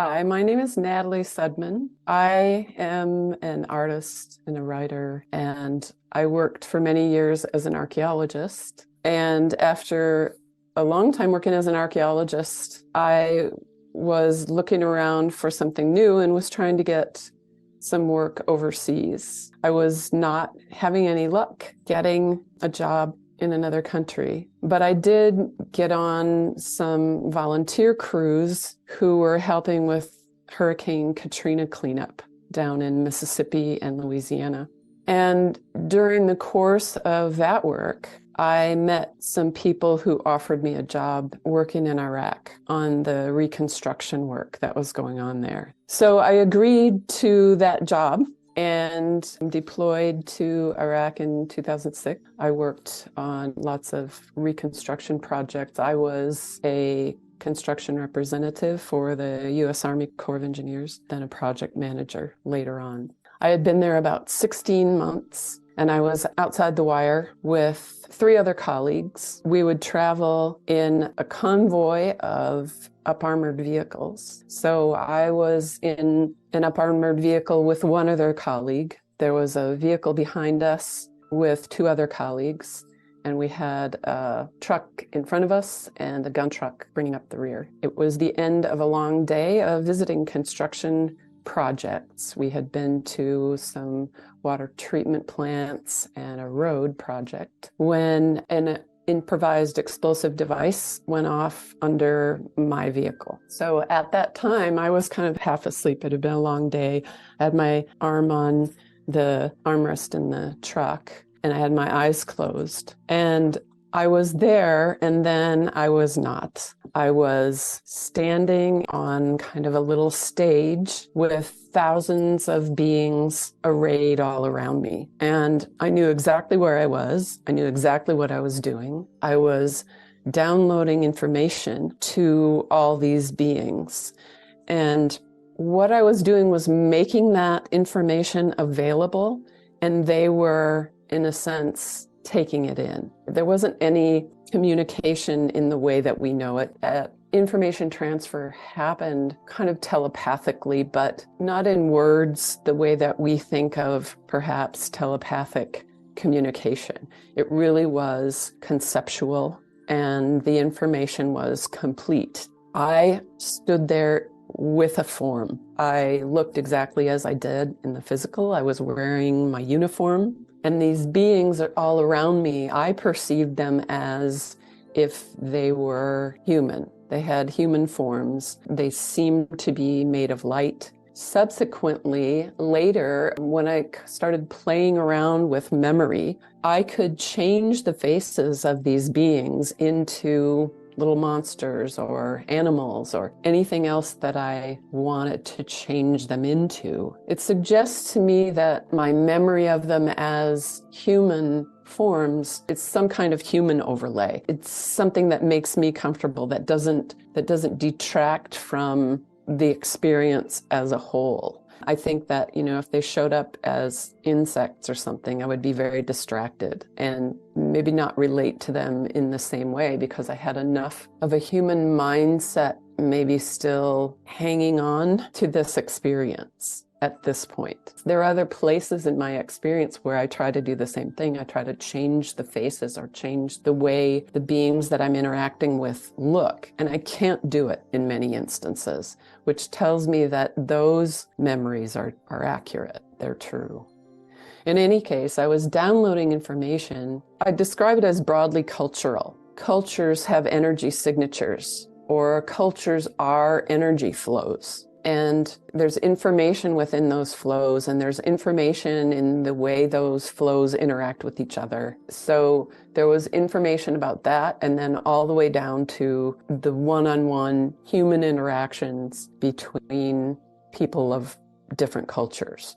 Hi, my name is Natalie Sudman. I am an artist and a writer, and I worked for many years as an archaeologist. And after a long time working as an archaeologist, I was looking around for something new and was trying to get some work overseas. I was not having any luck getting a job in another country, but I did get on some volunteer crews who were helping with Hurricane Katrina cleanup down in Mississippi and Louisiana. And during the course of that work, I met some people who offered me a job working in Iraq on the reconstruction work that was going on there. So I agreed to that job and deployed to Iraq in 2006. I worked on lots of reconstruction projects. I was a construction representative for the U.S. Army Corps of Engineers, then a project manager later on. I had been there about 16 months, and I was outside the wire with 3 other colleagues. We would travel in a convoy of up-armored vehicles. So I was in an up-armored vehicle with one other colleague. There was a vehicle behind us with 2 other colleagues, and we had a truck in front of us and a gun truck bringing up the rear. It was the end of a long day of visiting construction projects. We had been to some water treatment plants and a road project when an improvised explosive device went off under my vehicle. So at that time, I was kind of half asleep. It had been a long day. I had my arm on the armrest in the truck, and I had my eyes closed. And I was there, and then I was not. I was standing on kind of a little stage with thousands of beings arrayed all around me. And I knew exactly where I was. I knew exactly what I was doing. I was downloading information to all these beings. And what I was doing was making that information available, and they were, in a sense, taking it in. There wasn't any communication in the way that we know it. Information transfer happened kind of telepathically, but not in words the way that we think of perhaps telepathic communication. It really was conceptual, and the information was complete. I stood there with a form. I looked exactly as I did in the physical. I was wearing my uniform. And these beings are all around me. I perceived them as if they were human. They had human forms. They seemed to be made of light. Subsequently, later, when I started playing around with memory, I could change the faces of these beings into little monsters or animals or anything else that I wanted to change them into. It suggests to me that my memory of them as human forms, it's some kind of human overlay. It's something that makes me comfortable, that doesn't detract from the experience as a whole. I think that, if they showed up as insects or something, I would be very distracted and maybe not relate to them in the same way, because I had enough of a human mindset maybe still hanging on to this experience at this point. There are other places in my experience where I try to do the same thing. I try to change the faces or change the way the beings that I'm interacting with look, and I can't do it in many instances, which tells me that those memories are accurate. They're true. In any case, I was downloading information. I describe it as broadly cultural. Cultures have energy signatures, or cultures are energy flows. And there's information within those flows, and there's information in the way those flows interact with each other. So there was information about that, and then all the way down to the one-on-one human interactions between people of different cultures.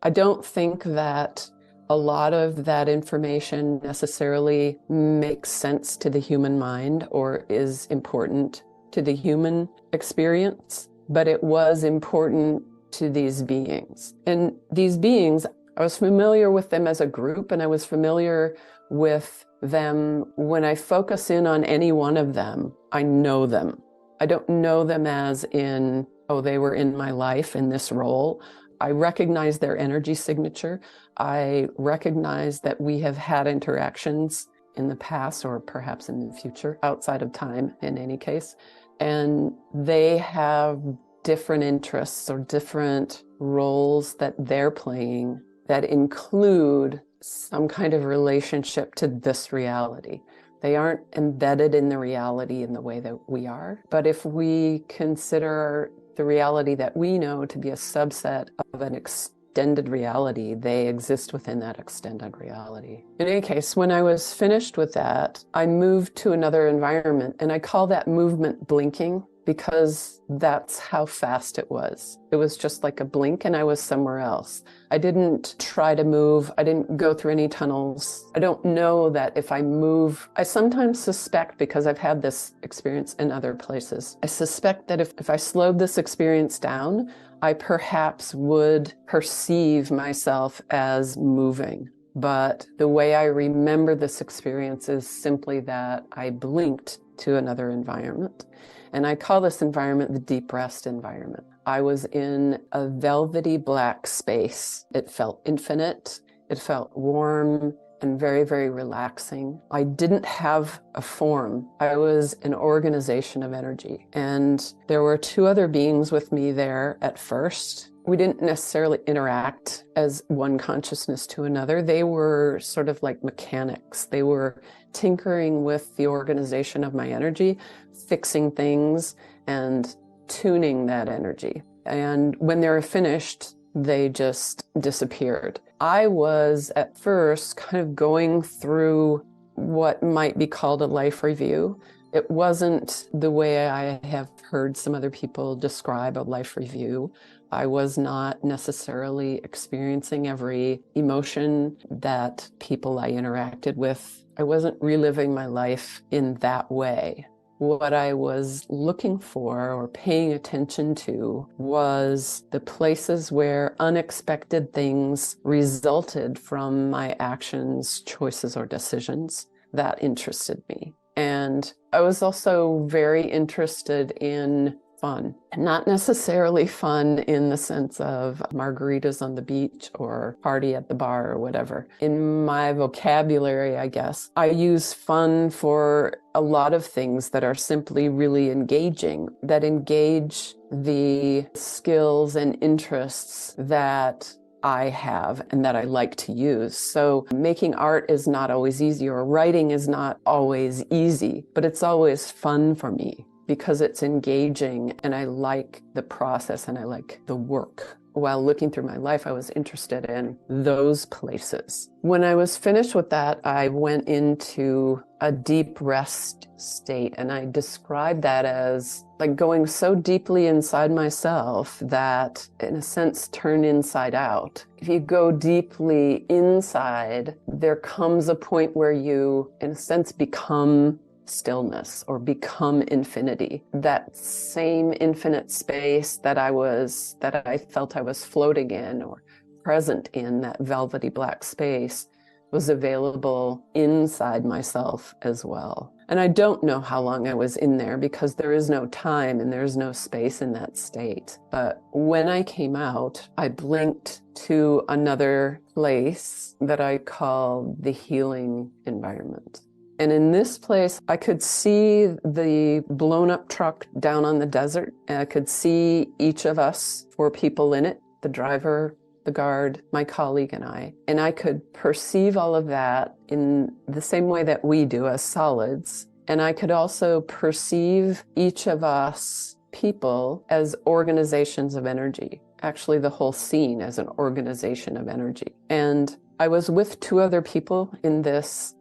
I don't think that a lot of that information necessarily makes sense to the human mind or is important to the human experience, but it was important to these beings. And these beings, I was familiar with them as a group, and I was familiar with them when I focus in on any one of them, I know them. I don't know them as in, oh, they were in my life in this role. I recognize their energy signature. I recognize that we have had interactions in the past or perhaps in the future, outside of time in any case. And they have different interests or different roles that they're playing that include some kind of relationship to this reality. They aren't embedded in the reality in the way that we are. But if we consider the reality that we know to be a subset of an extended reality, they exist within that extended reality. In any case, when I was finished with that, I moved to another environment, and I call that movement blinking because that's how fast it was. It was just like a blink and I was somewhere else. I didn't try to move. I didn't go through any tunnels. I don't know that if I move, I sometimes suspect, because I've had this experience in other places, I suspect that if I slowed this experience down, I perhaps would perceive myself as moving. But the way I remember this experience is simply that I blinked to another environment. And I call this environment the deep rest environment. I was in a velvety black space. It felt infinite. It felt warm and very, very relaxing. I didn't have a form. I was an organization of energy. And there were two other beings with me there at first. We didn't necessarily interact as one consciousness to another. They were sort of like mechanics. They were tinkering with the organization of my energy, fixing things and tuning that energy. And when they were finished, they just disappeared. I was at first kind of going through what might be called a life review. It wasn't the way I have heard some other people describe a life review. I was not necessarily experiencing every emotion that people I interacted with. I wasn't reliving my life in that way. What I was looking for or paying attention to was the places where unexpected things resulted from my actions, choices, or decisions. That interested me. And I was also very interested in fun, not necessarily fun in the sense of margaritas on the beach or party at the bar or whatever. In my vocabulary, I guess, I use fun for a lot of things that are simply really engaging, that engage the skills and interests that I have and that I like to use. So making art is not always easy, or writing is not always easy, but it's always fun for me because it's engaging and I like the process and I like the work. While looking through my life, I was interested in those places. When I was finished with that, I went into a deep rest state, and I described that as like going so deeply inside myself that, in a sense, turn inside out. If you go deeply inside, there comes a point where you, in a sense, become stillness or become infinity. That same infinite space that I felt I was floating in or present in, that velvety black space, was available inside myself as well. And I don't know how long I was in there because there is no time and there's no space in that state. But when I came out, I blinked to another place that I call the healing environment. And in this place, I could see the blown up truck down on the desert. And I could see each of us, 4 people in it, the driver, the guard, my colleague, and I. And I could perceive all of that in the same way that we do as solids. And I could also perceive each of us people as organizations of energy. Actually, the whole scene as an organization of energy. And I was with 2 other people in this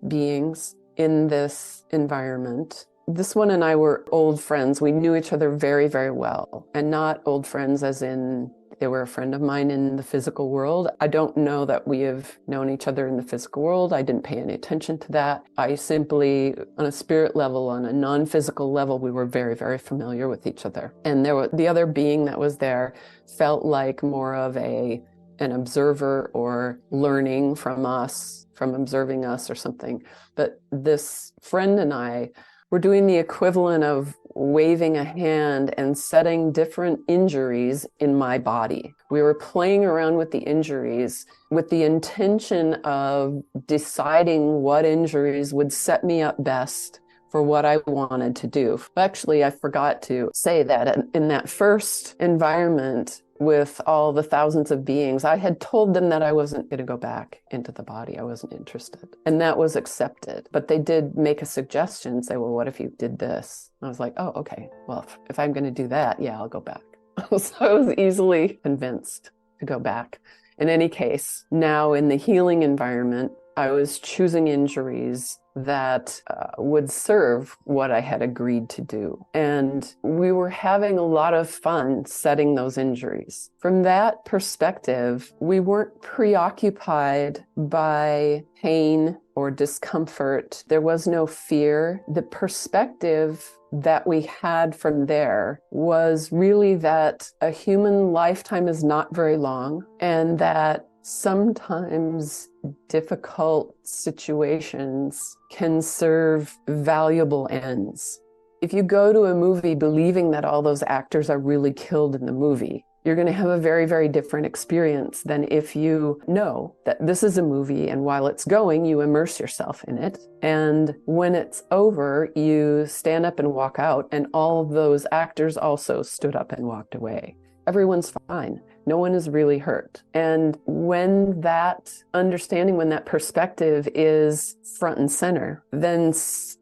beings in this environment. This one and I were old friends. We knew each other very, very well. And not old friends as in they were a friend of mine in the physical world. I don't know that we have known each other in the physical world. I didn't pay any attention to that. I simply, on a spirit level, on a non-physical level, we were very, very familiar with each other. And the other being that was there felt like more of an observer or learning from us, from observing us or something. But this friend and I were doing the equivalent of waving a hand and setting different injuries in my body. We were playing around with the injuries with the intention of deciding what injuries would set me up best for what I wanted to do. Actually, I forgot to say that in that first environment with all the thousands of beings, I had told them that I wasn't going to go back into the body. I wasn't interested. And that was accepted. But they did make a suggestion, say, well, what if you did this? I was like, oh, okay. Well, if I'm going to do that, yeah, I'll go back. So I was easily convinced to go back. In any case, now in the healing environment, I was choosing injuries that would serve what I had agreed to do. And we were having a lot of fun setting those injuries. From that perspective, we weren't preoccupied by pain or discomfort. There was no fear. The perspective that we had from there was really that a human lifetime is not very long, and that sometimes difficult situations can serve valuable ends. If you go to a movie believing that all those actors are really killed in the movie, you're going to have a very, very different experience than if you know that this is a movie, and while it's going, you immerse yourself in it. And when it's over, you stand up and walk out, and all of those actors also stood up and walked away. Everyone's fine. No one is really hurt. And when that understanding, when that perspective is front and center, then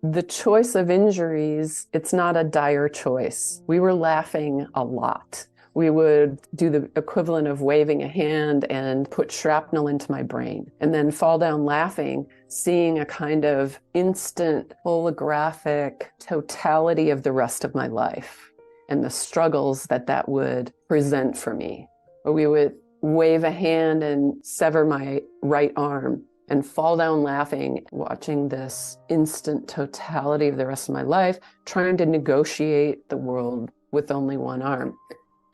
the choice of injuries, it's not a dire choice. We were laughing a lot. We would do the equivalent of waving a hand and put shrapnel into my brain, and then fall down laughing, seeing a kind of instant holographic totality of the rest of my life and the struggles that that would present for me. Or we would wave a hand and sever my right arm and fall down laughing, watching this instant totality of the rest of my life, trying to negotiate the world with only one arm.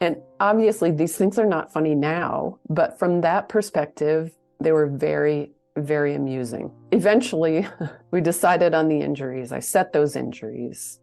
And obviously these things are not funny now, but from that perspective, they were very, very amusing. Eventually, we decided on the injuries. I set those injuries.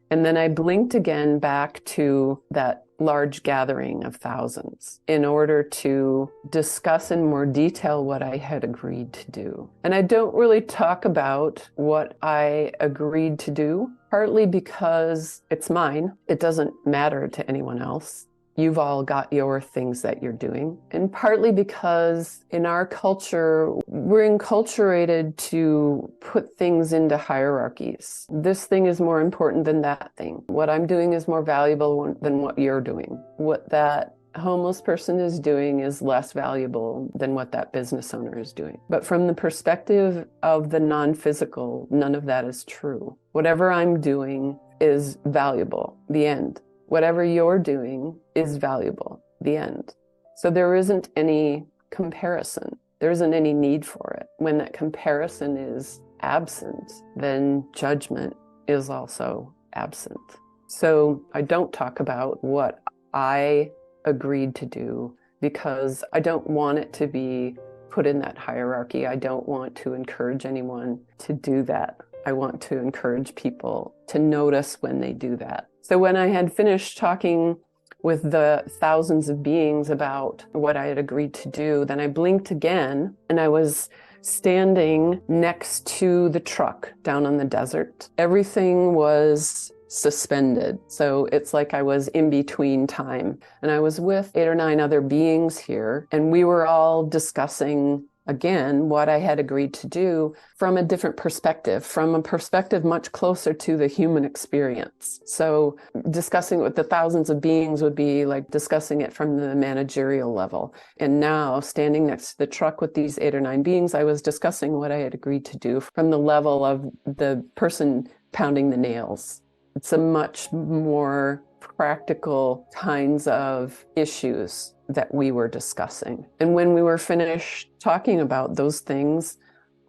And then I blinked again back to that large gathering of thousands in order to discuss in more detail what I had agreed to do. And I don't really talk about what I agreed to do, partly because it's mine. It doesn't matter to anyone else. You've all got your things that you're doing. And partly because in our culture, we're enculturated to put things into hierarchies. This thing is more important than that thing. What I'm doing is more valuable than what you're doing. What that homeless person is doing is less valuable than what that business owner is doing. But from the perspective of the non-physical, none of that is true. Whatever I'm doing is valuable. The end. Whatever you're doing is valuable, the end. So there isn't any comparison. There isn't any need for it. When that comparison is absent, then judgment is also absent. So I don't talk about what I agreed to do because I don't want it to be put in that hierarchy. I don't want to encourage anyone to do that. I want to encourage people to notice when they do that. So when I had finished talking with the thousands of beings about what I had agreed to do, then I blinked again, and I was standing next to the truck down on the desert. Everything was suspended. So it's like I was in between time. And I was with 8 or 9 other beings here, and we were all discussing again what I had agreed to do from a different perspective, from a perspective much closer to the human experience. So discussing it with the thousands of beings would be like discussing it from the managerial level. And now standing next to the truck with these 8 or 9 beings, I was discussing what I had agreed to do from the level of the person pounding the nails. It's a much more practical kinds of issues that we were discussing. And when we were finished talking about those things,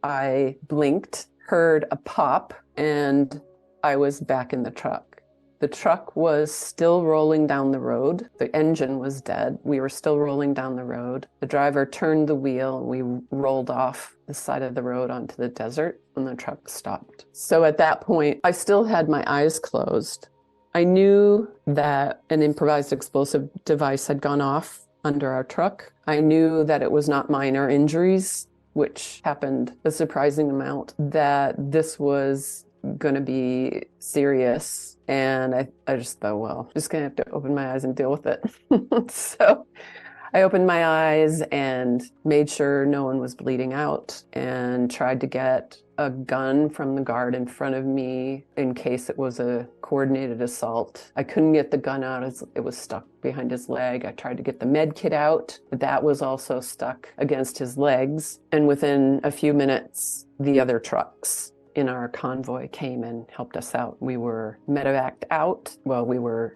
I blinked, heard a pop, and I was back in the truck. The truck was still rolling down the road. The engine was dead. We were still rolling down the road. The driver turned the wheel and we rolled off the side of the road onto the desert, and the truck stopped. So at that point, I still had my eyes closed. I knew that an improvised explosive device had gone off under our truck. I knew that it was not minor injuries, which happened a surprising amount, that this was going to be serious. And I just thought, well, I'm just going to have to open my eyes and deal with it. So I opened my eyes and made sure no one was bleeding out and tried to get a gun from the guard in front of me in case it was a coordinated assault. I couldn't get the gun out as it was stuck behind his leg. I tried to get the med kit out, but that was also stuck against his legs. And within a few minutes, the other trucks in our convoy came and helped us out. We were medevaced out. Well,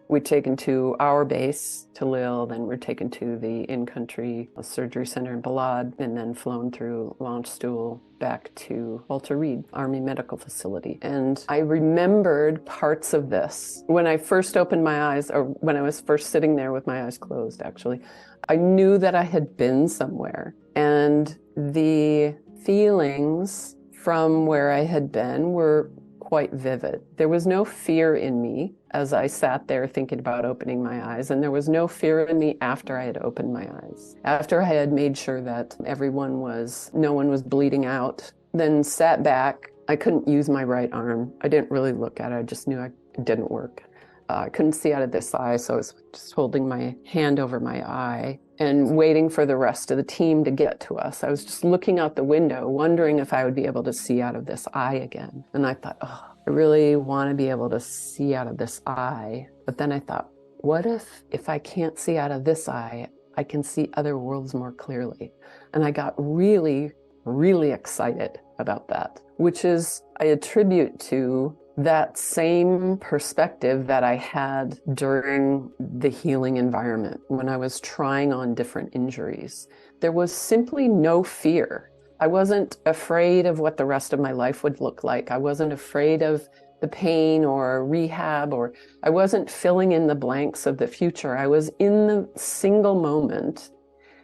we'd taken to our base to Lille, then we're taken to the in-country surgery center in Balad, and then flown through Landstuhl back to Walter Reed Army Medical Facility. And I remembered parts of this. When I first opened my eyes, or when I was first sitting there with my eyes closed, actually, I knew that I had been somewhere. And the feelings from where I had been were quite vivid. There was no fear in me as I sat there thinking about opening my eyes, and there was no fear in me after I had opened my eyes. After I had made sure that no one was bleeding out, then sat back. I couldn't use my right arm. I didn't really look at it. I just knew it didn't work. I couldn't see out of this eye, so I was just holding my hand over my eye and waiting for the rest of the team to get to us. I was just looking out the window, wondering if I would be able to see out of this eye again. And I thought, oh, I really want to be able to see out of this eye. But then I thought, what if I can't see out of this eye, I can see other worlds more clearly? And I got really, really excited about that, which is I attribute to that same perspective that I had during the healing environment when I was trying on different injuries. There was simply no fear. I wasn't afraid of what the rest of my life would look like. I wasn't afraid of the pain or rehab, or I wasn't filling in the blanks of the future. I was in the single moment,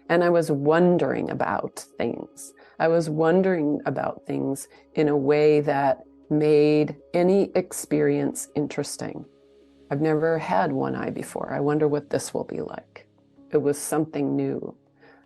and I was wondering about things. I was wondering about things in a way that made any experience interesting. I've never had one eye before. I wonder what this will be like. It was something new.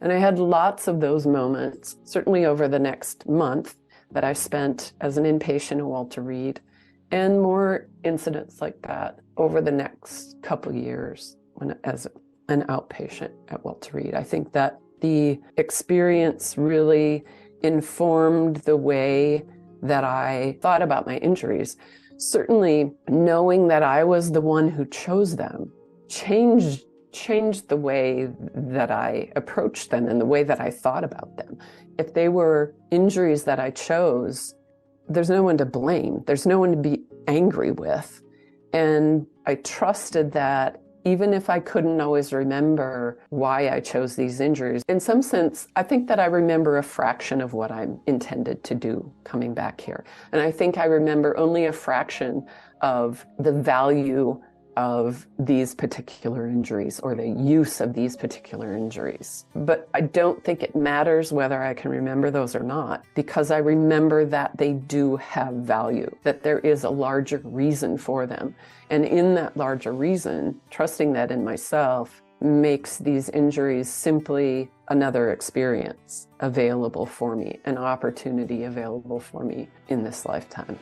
And I had lots of those moments, certainly over the next month that I spent as an inpatient at Walter Reed, and more incidents like that over the next couple years as an outpatient at Walter Reed. I think that the experience really informed the way that I thought about my injuries. Certainly knowing that I was the one who chose them changed the way that I approached them and the way that I thought about them. If they were injuries that I chose, there's no one to blame. There's no one to be angry with. And I trusted that even if I couldn't always remember why I chose these injuries, in some sense, I think that I remember a fraction of what I intended to do coming back here. And I think I remember only a fraction of the value of these particular injuries or the use of these particular injuries. But I don't think it matters whether I can remember those or not, because I remember that they do have value, that there is a larger reason for them. And in that larger reason, trusting that in myself makes these injuries simply another experience available for me, an opportunity available for me in this lifetime.